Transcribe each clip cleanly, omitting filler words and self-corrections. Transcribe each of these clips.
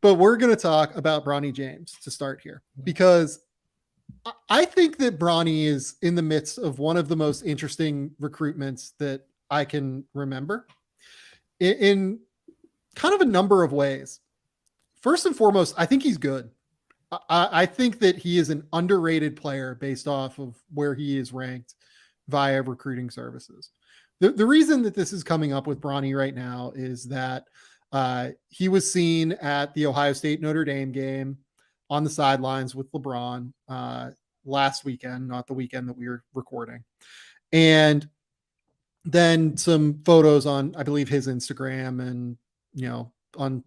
But we're going to talk about Bronny James to start here, because I think that Bronny is in the midst of one of the most interesting recruitments that I can remember in kind of a number of ways. First and foremost, I think he's good. I think that he is an underrated player based off of where he is ranked via recruiting services. The reason that this is coming up with Bronny right now is that he was seen at the Ohio State Notre Dame game on the sidelines with LeBron last weekend, not the weekend that we were recording. And then some photos on, I believe, his Instagram and, on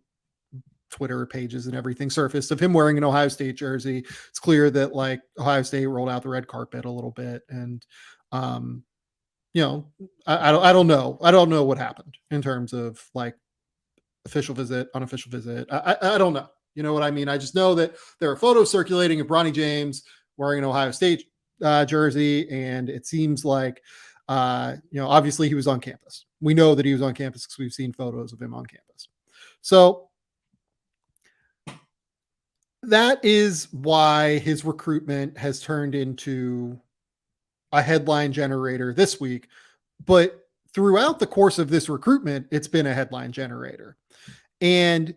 Twitter pages and everything surfaced of him wearing an Ohio State jersey. It's clear that like Ohio State rolled out the red carpet a little bit. And, I don't know. I don't know what happened in terms of like official visit, unofficial visit. I don't know. You know what I mean? I just know that there are photos circulating of Bronny James wearing an Ohio State jersey. And it seems like, obviously he was on campus. We know that he was on campus because we've seen photos of him on campus. So that is why his recruitment has turned into a headline generator this week. But throughout the course of this recruitment, it's been a headline generator. And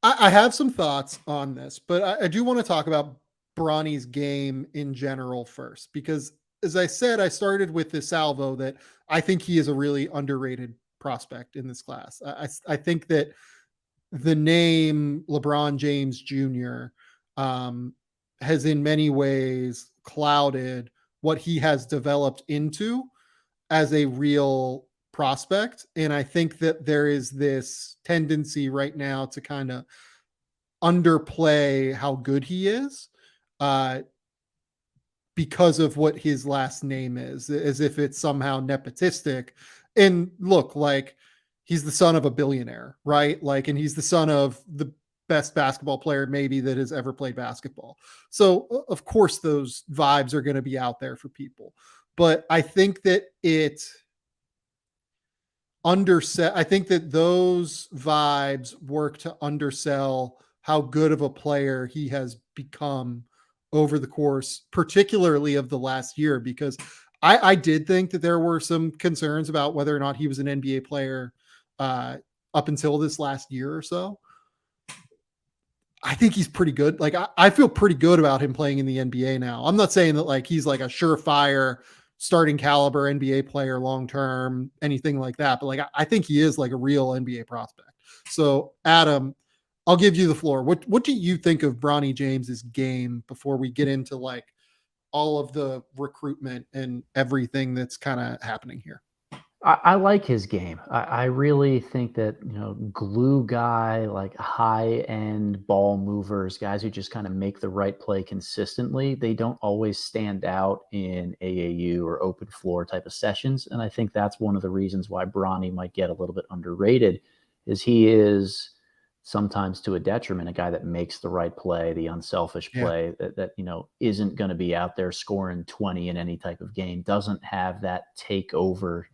I have some thoughts on this, but I do want to talk about Bronny's game in general first, because as I said, I started with this salvo that I think he is a really underrated prospect in this class. I think that the name LeBron James Jr. Has in many ways clouded what he has developed into as a real prospect. And I think that there is this tendency right now to kind of underplay how good he is because of what his last name is, as if it's somehow nepotistic. And look, like, he's the son of a billionaire, right? Like, and he's the son of the best basketball player maybe that has ever played basketball. So of course those vibes are going to be out there for people. But I think that I think that those vibes work to undersell how good of a player he has become over the course, particularly of the last year, because I did think that there were some concerns about whether or not he was an NBA player up until this last year or so. I think he's pretty good. Like, I feel pretty good about him playing in the NBA now. I'm not saying that like he's like a surefire starting caliber NBA player long-term, anything like that. But like, I think he is like a real NBA prospect. So Adam, I'll give you the floor. What do you think of Bronny James's game before we get into like all of the recruitment and everything that's kind of happening here? I like his game. I really think that, glue guy, like high end ball movers, guys who just kind of make the right play consistently, they don't always stand out in AAU or open floor type of sessions. And I think that's one of the reasons why Bronny might get a little bit underrated, is he is sometimes to a detriment, a guy that makes the right play, the unselfish play that isn't going to be out there scoring 20 in any type of game, doesn't have that takeover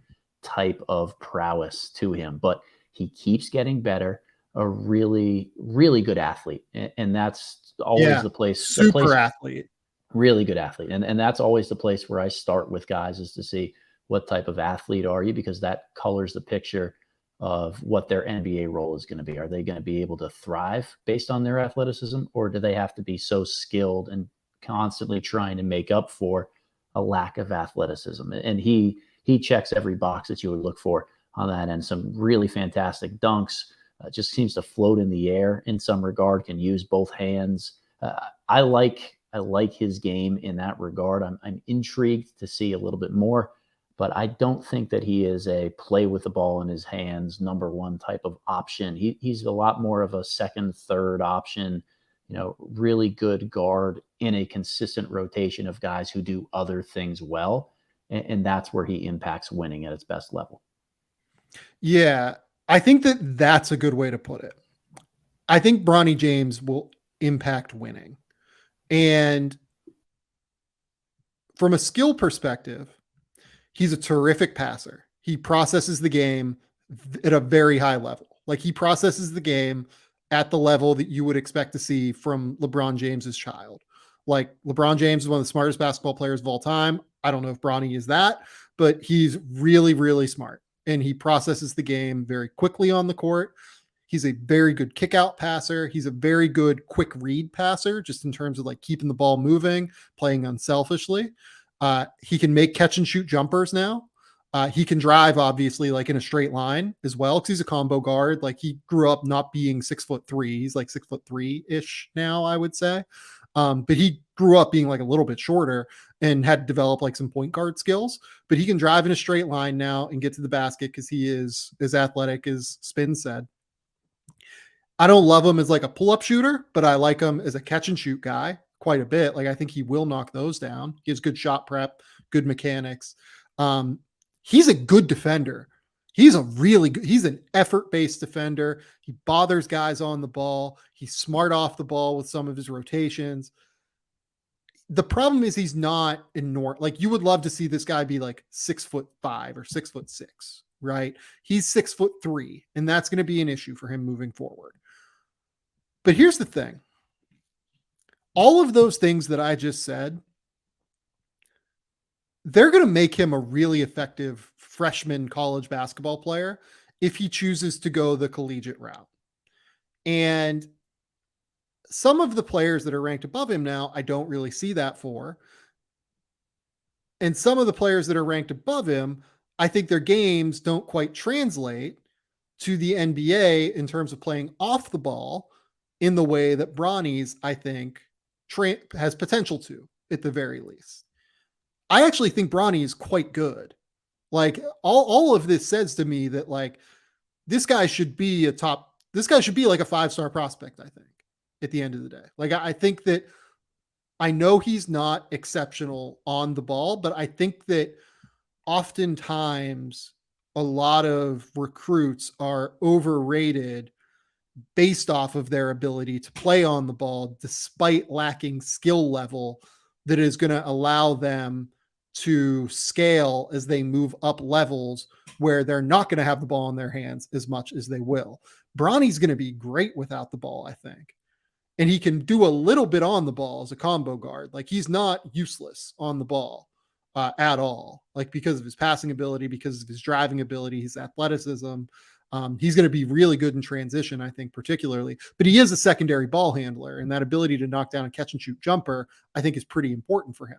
type of prowess to him, but he keeps getting better. A really, really good athlete. And that's always the place, athlete, really good athlete. And that's always the place where I start with guys, is to see what type of athlete are you, because that colors the picture of what their NBA role is going to be. Are they going to be able to thrive based on their athleticism, or do they have to be so skilled and constantly trying to make up for a lack of athleticism? And he checks every box that you would look for on that end. Some really fantastic dunks, just seems to float in the air in some regard, can use both hands. I like his game in that regard. I'm intrigued to see a little bit more, but I don't think that he is a play with the ball in his hands number one type of option. He's a lot more of a second, third option, really good guard in a consistent rotation of guys who do other things well. And that's where he impacts winning at its best level. Yeah, I think that that's a good way to put it. I think Bronny James will impact winning. And from a skill perspective, he's a terrific passer. He processes the game at a very high level. Like he processes the game at the level that you would expect to see from LeBron James's child. Like LeBron James is one of the smartest basketball players of all time. I don't know if Bronny is that, but he's really, really smart and he processes the game very quickly on the court. He's a very good kick out passer. He's a very good quick read passer, just in terms of like keeping the ball moving, playing unselfishly. He can make catch and shoot jumpers now. He can drive, obviously, like in a straight line as well, because he's a combo guard. Like he grew up not being 6'3". He's like 6'3" ish now, I would say. But he grew up being like a little bit shorter and had developed like some point guard skills. But he can drive in a straight line now and get to the basket because he is as athletic as Spin said. I don't love him as like a pull-up shooter, but I like him as a catch and shoot guy quite a bit. Like I think he will knock those down. He has good shot prep, good mechanics. He's a good defender. He's an effort-based defender. He bothers guys on the ball. He's smart off the ball with some of his rotations. The problem is he's not enormous. Like you would love to see this guy be like 6'5" or 6'6", right? He's 6'3", and that's going to be an issue for him moving forward. But here's the thing. All of those things that I just said, they're going to make him a really effective freshman college basketball player if he chooses to go the collegiate route. And some of the players that are ranked above him now, I don't really see that for. And some of the players that are ranked above him, I think their games don't quite translate to the NBA in terms of playing off the ball in the way that Bronny's, I think, has potential to, at the very least. I actually think Bronny is quite good. Like all of this says to me that like this guy should be like a 5-star prospect, I think, at the end of the day. Like I think that I know he's not exceptional on the ball, but I think that oftentimes a lot of recruits are overrated based off of their ability to play on the ball, despite lacking skill level that is going to allow them to scale as they move up levels where they're not going to have the ball in their hands as much as they will. Bronny's going to be great without the ball, I think. And he can do a little bit on the ball as a combo guard. Like he's not useless on the ball at all. Like because of his passing ability, because of his driving ability, his athleticism. He's going to be really good in transition, I think, particularly. But he is a secondary ball handler, and that ability to knock down a catch and shoot jumper, I think, is pretty important for him.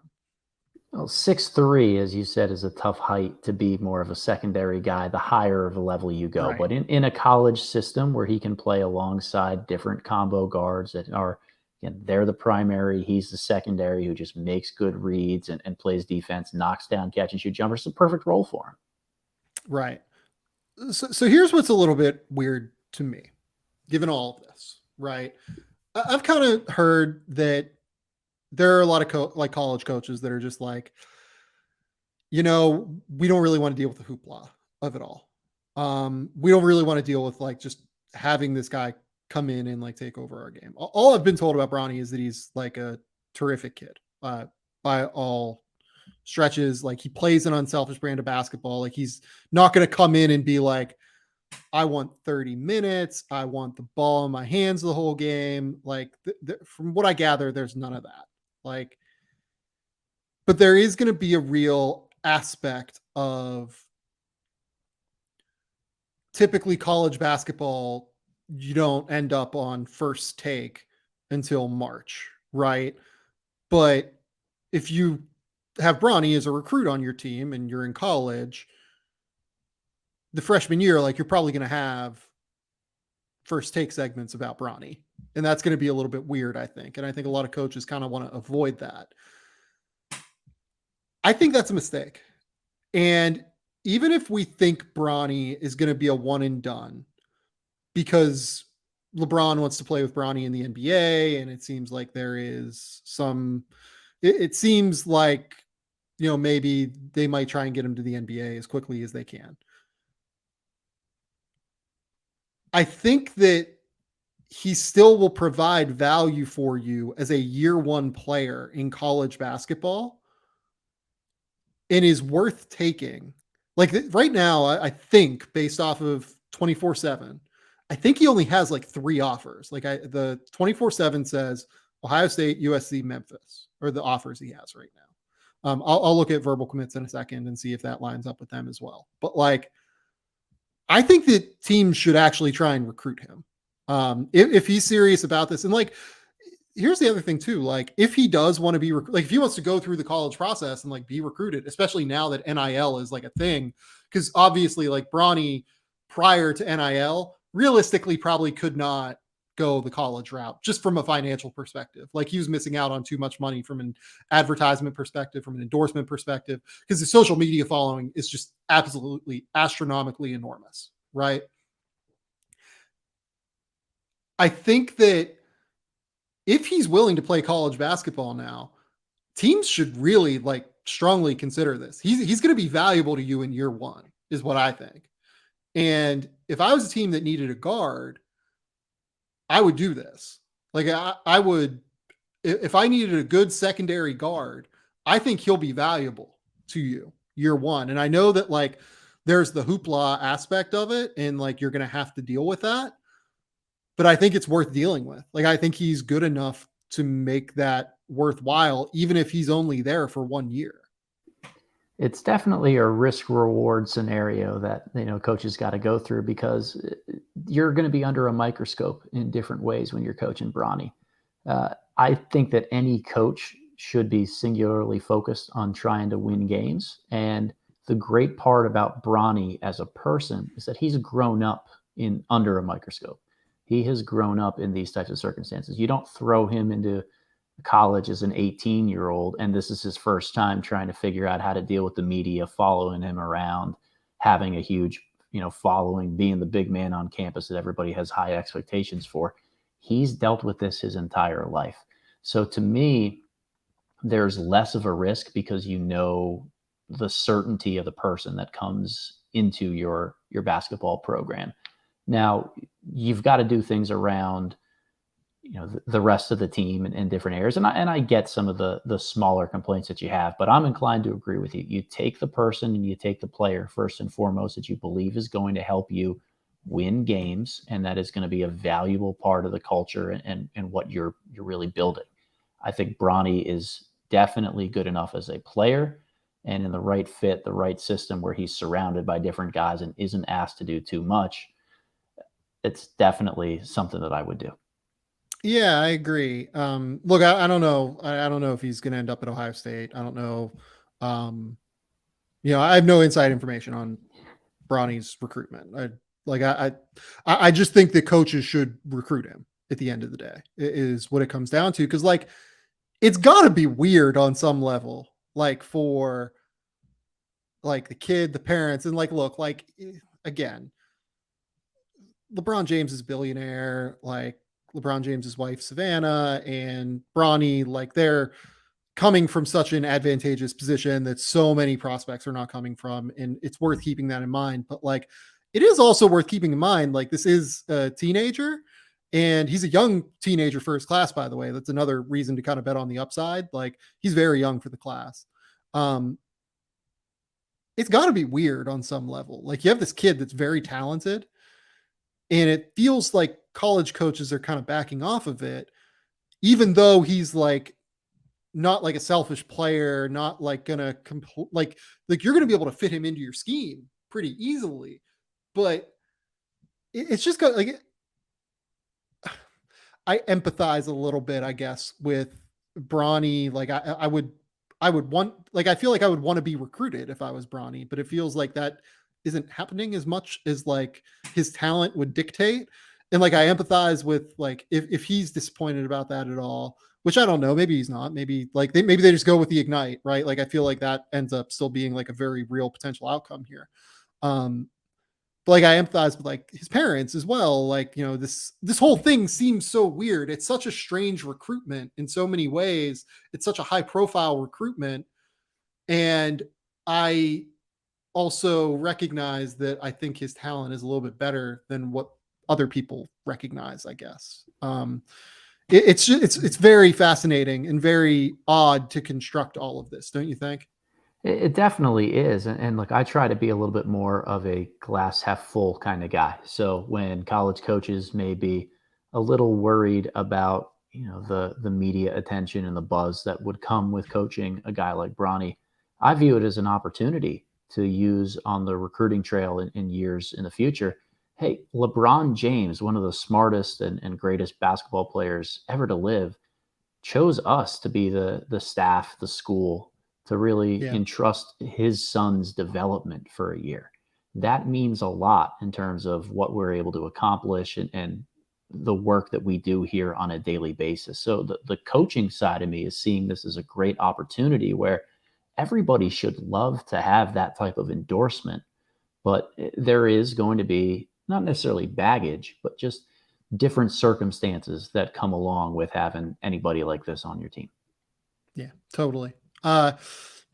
Well, 6'3", as you said, is a tough height to be more of a secondary guy, the higher of a level you go. Right. But in a college system where he can play alongside different combo guards that are, again, they're the primary, he's the secondary who just makes good reads and plays defense, knocks down catch and shoot jumpers, it's a perfect role for him. Right. So here's what's a little bit weird to me, given all of this, right? I've kind of heard that there are a lot of like college coaches that are just like, we don't really want to deal with the hoopla of it all. We don't really want to deal with like just having this guy come in and like take over our game. All I've been told about Bronny is that he's like a terrific kid by all stretches. Like he plays an unselfish brand of basketball. Like he's not going to come in and be like, I want 30 minutes. I want the ball in my hands the whole game. Like from what I gather, there's none of that. Like, but there is going to be a real aspect of typically college basketball. You don't end up on first take until March, right? But if you have Bronny as a recruit on your team and you're in college, the freshman year, like you're probably going to have first take segments about Bronny. And that's going to be a little bit weird, I think. And I think a lot of coaches kind of want to avoid that. I think that's a mistake. And even if we think Bronny is going to be a one and done because LeBron wants to play with Bronny in the NBA, and it seems like there is some, it seems like, maybe they might try and get him to the NBA as quickly as they can. I think that he still will provide value for you as a year one player in college basketball and is worth taking. Like right now, I think based off of 24/7, I think he only has like 3 offers. Like the 24/7 says Ohio State, USC, Memphis are the offers he has right now. I'll look at verbal commits in a second and see if that lines up with them as well. But like, I think that teams should actually try and recruit him. If he's serious about this. And like, here's the other thing too. Like, if he does want to be like, if he wants to go through the college process and like be recruited, especially now that NIL is like a thing, because obviously like Bronny prior to NIL realistically probably could not go the college route just from a financial perspective. Like, he was missing out on too much money from an advertisement perspective, from an endorsement perspective, because the social media following is just absolutely astronomically enormous, right? I think that if he's willing to play college basketball now, teams should really like strongly consider this. He's going to be valuable to you in year 1 is what I think. And if I was a team that needed a guard, I would do this. Like, I would, if I needed a good secondary guard, I think he'll be valuable to you year 1. And I know that like there's the hoopla aspect of it and like you're going to have to deal with that. But I think it's worth dealing with. Like, I think he's good enough to make that worthwhile, even if he's only there for 1 year. It's definitely a risk reward scenario that, coaches got to go through, because you're going to be under a microscope in different ways when you're coaching Bronny. I think that any coach should be singularly focused on trying to win games. And the great part about Bronny as a person is that he's grown up under a microscope. He has grown up in these types of circumstances. You don't throw him into college as an 18-year-old, and this is his first time trying to figure out how to deal with the media following him around, having a huge, following, being the big man on campus that everybody has high expectations for. He's dealt with this his entire life. So to me, there's less of a risk because the certainty of the person that comes into your basketball program. Now, you've got to do things around, the rest of the team in different areas. And I get some of the smaller complaints that you have, but I'm inclined to agree with you. You take the person and you take the player first and foremost that you believe is going to help you win games, and that is going to be a valuable part of the culture and what you're really building. I think Bronny is definitely good enough as a player, and in the right fit, the right system where he's surrounded by different guys and isn't asked to do too much. It's definitely something that I would do. Yeah, I agree. Look, I don't know. I don't know if he's going to end up at Ohio State. I don't know. I have no inside information on Bronny's recruitment. I just think that coaches should recruit him at the end of the day is what it comes down to. Cause like, it's gotta be weird on some level, like for like the kid, the parents, and like, look, like again, LeBron James is a billionaire, like LeBron James's wife, Savannah, and Bronny, like they're coming from such an advantageous position that so many prospects are not coming from. And it's worth keeping that in mind. But like, it is also worth keeping in mind, like this is a teenager and he's a young teenager for his class, by the way. That's another reason to kind of bet on the upside. Like, he's very young for the class. It's got to be weird on some level. Like, you have this kid that's very talented, and it feels like college coaches are kind of backing off of it, even though he's like not like a selfish player, not like gonna like you're gonna be able to fit him into your scheme pretty easily. But it's just got like, I empathize a little bit, I guess, with Bronny. Like I would want, like, I feel like I would want to be recruited if I was Bronny, but it feels like that isn't happening as much as like his talent would dictate. And like, I empathize with like, if he's disappointed about that at all, which I don't know, maybe he's not, maybe like maybe they just go with the ignite, right? Like, I feel like that ends up still being like a very real potential outcome here. But like, I empathize with like his parents as well. Like, this whole thing seems so weird. It's such a strange recruitment in so many ways. It's such a high profile recruitment. And I also recognize that I think his talent is a little bit better than what other people recognize, I guess. It's very fascinating and very odd to construct all of this, don't you think? It definitely is. And look, I try to be a little bit more of a glass half full kind of guy. So when college coaches may be a little worried about, the media attention and the buzz that would come with coaching a guy like Bronny, I view it as an opportunity to use on the recruiting trail in years in the future. Hey, LeBron James, one of the smartest and greatest basketball players ever to live, chose us to be the staff, the school, to really Yeah. entrust his son's development for a year. That means a lot in terms of what we're able to accomplish and the work that we do here on a daily basis. So the coaching side of me is seeing this as a great opportunity where everybody should love to have that type of endorsement, but there is going to be not necessarily baggage, but just different circumstances that come along with having anybody like this on your team. Yeah, totally. Do you have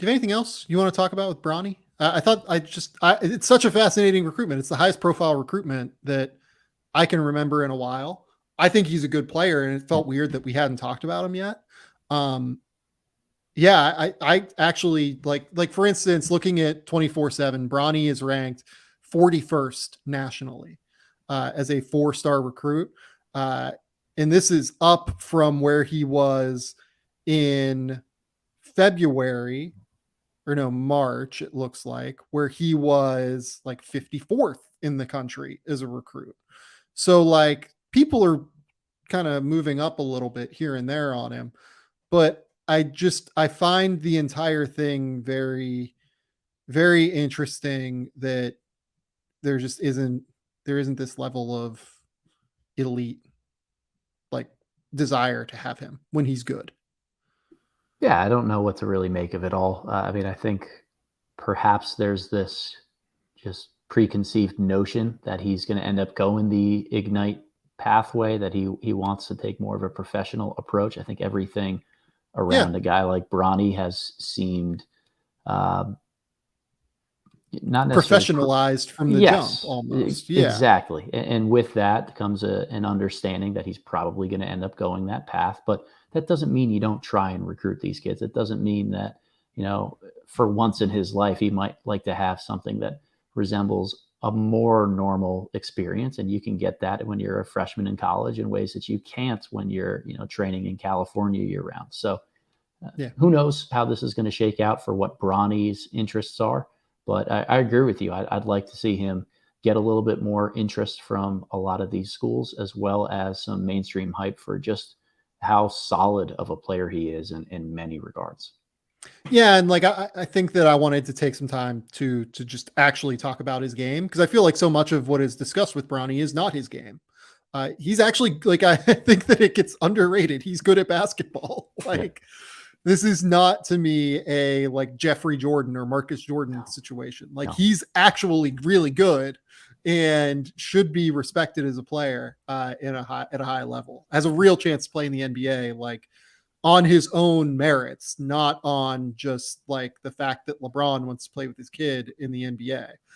anything else you want to talk about with Bronny? It's such a fascinating recruitment. It's the highest profile recruitment that I can remember in a while. I think he's a good player, and it felt weird that we hadn't talked about him yet. Yeah, I actually like for instance, looking at 24/7, Bronny is ranked 41st nationally as a 4-star recruit. And this is up from where he was in February, or no, March, it looks like, where he was like 54th in the country as a recruit. So like people are kind of moving up a little bit here and there on him, but I find the entire thing very, very interesting that there just isn't this level of elite like desire to have him when he's good. Yeah, I don't know what to really make of it all. I mean, I think perhaps there's this just preconceived notion that he's going to end up going the Ignite pathway, that he wants to take more of a professional approach. I think everything Yeah, around a guy like Bronny has seemed uh, not necessarily professionalized from the jump yes, almost. Yeah. exactly. And with that comes an understanding that he's probably going to end up going that path. But that doesn't mean you don't try and recruit these kids. It doesn't mean that, for once in his life, he might like to have something that resembles a more normal experience. And you can get that when you're a freshman in college in ways that you can't when you're, training in California year round. So Yeah. who knows how this is going to shake out for what Bronny's interests are. But I agree with you. I'd like to see him get a little bit more interest from a lot of these schools, as well as some mainstream hype for just how solid of a player he is in many regards. Yeah, and like I think that I wanted to take some time to just actually talk about his game, because I feel like so much of what is discussed with Bronny is not his game. He's actually like I think that it gets underrated. He's good at basketball. Yeah. Like this is not to me a like Jeffrey Jordan or Marcus Jordan No, situation. Like no. he's actually really good and should be respected as a player at a high level. Has a real chance to play in the NBA. Like on his own merits, not on just like the fact that LeBron wants to play with his kid in the NBA.